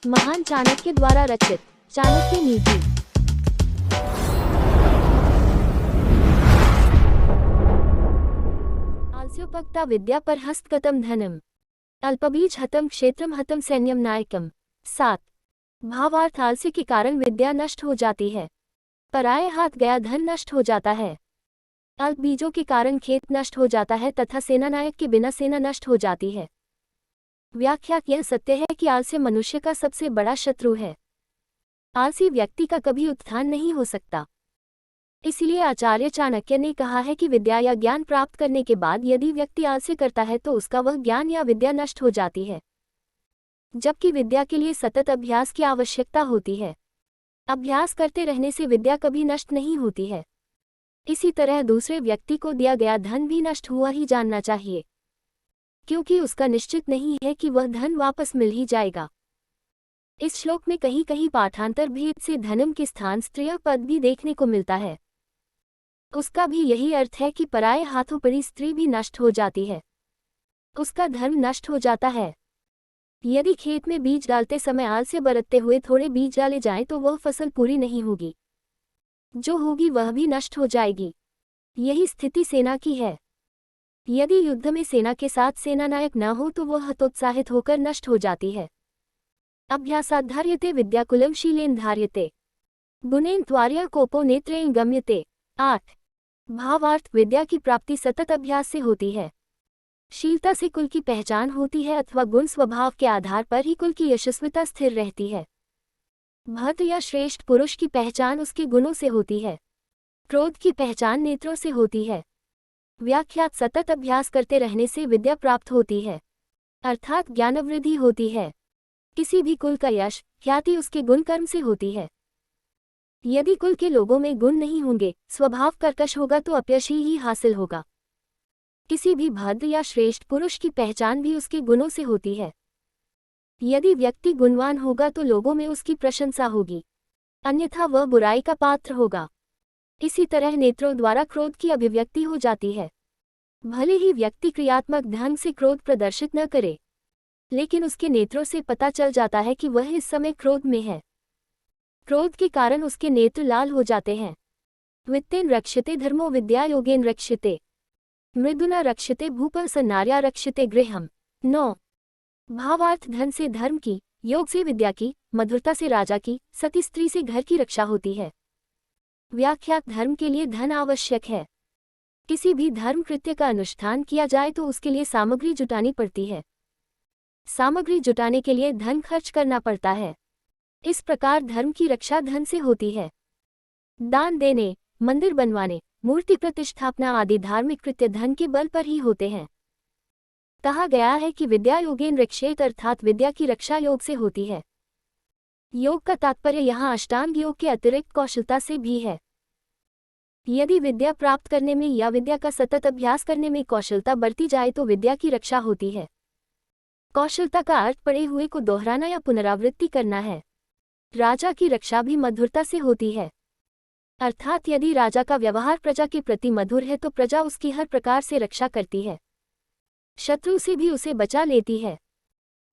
महान चाणक्य द्वारा रचित चाणक्य नीति। आलस्योपक्ता विद्या पर हस्तगतम धनम, अल्पबीज हतम क्षेत्रम हतम सैन्यम नायकम। 7। भावार्थ आलस्य के कारण विद्या नष्ट हो जाती है, पराये हाथ गया धन नष्ट हो जाता है, अल्प बीजों के कारण खेत नष्ट हो जाता है तथा सेनानायक के बिना सेना नष्ट हो जाती है। व्याख्या। यह सत्य है कि आलस्य मनुष्य का सबसे बड़ा शत्रु है। आलसी व्यक्ति का कभी उत्थान नहीं हो सकता। इसलिए आचार्य चाणक्य ने कहा है कि विद्या या ज्ञान प्राप्त करने के बाद यदि व्यक्ति आलस्य करता है तो उसका वह ज्ञान या विद्या नष्ट हो जाती है, जबकि विद्या के लिए सतत अभ्यास की आवश्यकता होती है। अभ्यास करते रहने से विद्या कभी नष्ट नहीं होती है। इसी तरह दूसरे व्यक्ति को दिया गया धन भी नष्ट हुआ ही जानना चाहिए, क्योंकि उसका निश्चित नहीं है कि वह धन वापस मिल ही जाएगा। इस श्लोक में कहीं कहीं पाठांतर भेद से धनम के स्थान स्त्रिय पद भी देखने को मिलता है। उसका भी यही अर्थ है कि पराये हाथों पड़ी स्त्री भी नष्ट हो जाती है, उसका धर्म नष्ट हो जाता है। यदि खेत में बीज डालते समय आलस्य बरतते हुए थोड़े बीज डाले जाएं तो वह फसल पूरी नहीं होगी, जो होगी वह भी नष्ट हो जाएगी। यही स्थिति सेना की है। यदि युद्ध में सेना के साथ सेनानायक न हो तो वह हतोत्साहित होकर नष्ट हो जाती है। अभ्यासाद्धार्यते विद्याकुलं शीलेन धार्यते, गुणेन त्वार्या कोपो नेत्रेण गम्यते। 8। भावार्थ विद्या की प्राप्ति सतत अभ्यास से होती है। शीलता से कुल की पहचान होती है अथवा गुण स्वभाव के आधार पर ही कुल की यशस्विता स्थिर रहती है। भद्र या श्रेष्ठ पुरुष की पहचान उसके गुणों से होती है, क्रोध की पहचान नेत्रों से होती है। व्याख्या। सतत अभ्यास करते रहने से विद्या प्राप्त होती है, अर्थात ज्ञानवृद्धि होती है। किसी भी कुल का यश ख्याति उसके गुण कर्म से होती है। यदि कुल के लोगों में गुण नहीं होंगे, स्वभाव कर्कश होगा तो अपयश ही हासिल होगा। किसी भी भद्र या श्रेष्ठ पुरुष की पहचान भी उसके गुणों से होती है। यदि व्यक्ति गुणवान होगा तो लोगों में उसकी प्रशंसा होगी, अन्यथा वह बुराई का पात्र होगा। इसी तरह नेत्रों द्वारा क्रोध की अभिव्यक्ति हो जाती है। भले ही व्यक्ति क्रियात्मक ढंग से क्रोध प्रदर्शित न करे, लेकिन उसके नेत्रों से पता चल जाता है कि वह इस समय क्रोध में है। क्रोध के कारण उसके नेत्र लाल हो जाते हैं। वित्तेन रक्षते धर्मो विद्या योगेन रक्षते, मृदुना रक्षते भूपः स नार्या रक्षते गृहम्। 9। भावार्थ धन से धर्म की, योग से विद्या की, मधुरता से राजा की, सती स्त्री से घर की रक्षा होती है। व्याख्या। धर्म के लिए धन आवश्यक है। किसी भी धर्म कृत्य का अनुष्ठान किया जाए तो उसके लिए सामग्री जुटानी पड़ती है। सामग्री जुटाने के लिए धन खर्च करना पड़ता है। इस प्रकार धर्म की रक्षा धन से होती है। दान देने, मंदिर बनवाने, मूर्ति प्रतिष्ठापना आदि धार्मिक कृत्य धन के बल पर ही होते हैं। कहा गया है कि विद्या योगेन रक्षेत, अर्थात विद्या की रक्षा योग से होती है। योग का तात्पर्य यहाँ अष्टांग योग के अतिरिक्त कौशलता से भी है। यदि विद्या प्राप्त करने में या विद्या का सतत अभ्यास करने में कौशलता बरती जाए तो विद्या की रक्षा होती है। कौशलता का अर्थ पढ़े हुए को दोहराना या पुनरावृत्ति करना है। राजा की रक्षा भी मधुरता से होती है, अर्थात यदि राजा का व्यवहार प्रजा के प्रति मधुर है तो प्रजा उसकी हर प्रकार से रक्षा करती है, शत्रु से भी उसे बचा लेती है।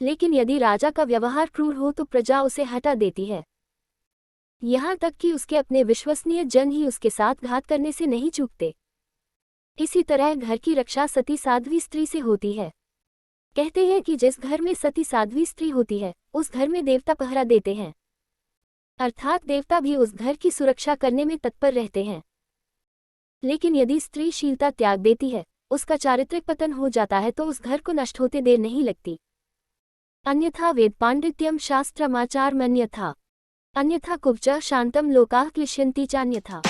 लेकिन यदि राजा का व्यवहार क्रूर हो तो प्रजा उसे हटा देती है, यहाँ तक कि उसके अपने विश्वसनीय जन ही उसके साथ घात करने से नहीं चूकते। इसी तरह घर की रक्षा सती साध्वी स्त्री से होती है। कहते हैं कि जिस घर में सती साध्वी स्त्री होती है उस घर में देवता पहरा देते हैं, अर्थात देवता भी उस घर की सुरक्षा करने में तत्पर रहते हैं। लेकिन यदि स्त्री शीलता त्याग देती है, उसका चारित्रिक पतन हो जाता है तो उस घर को नष्ट होते देर नहीं लगती। अन्यथा वेद पांडित्यम शास्त्रमाचार मन्यथा, अन्यथा कुब्जा शांतम लोकाः क्लिश्यन्ति चान्यथा।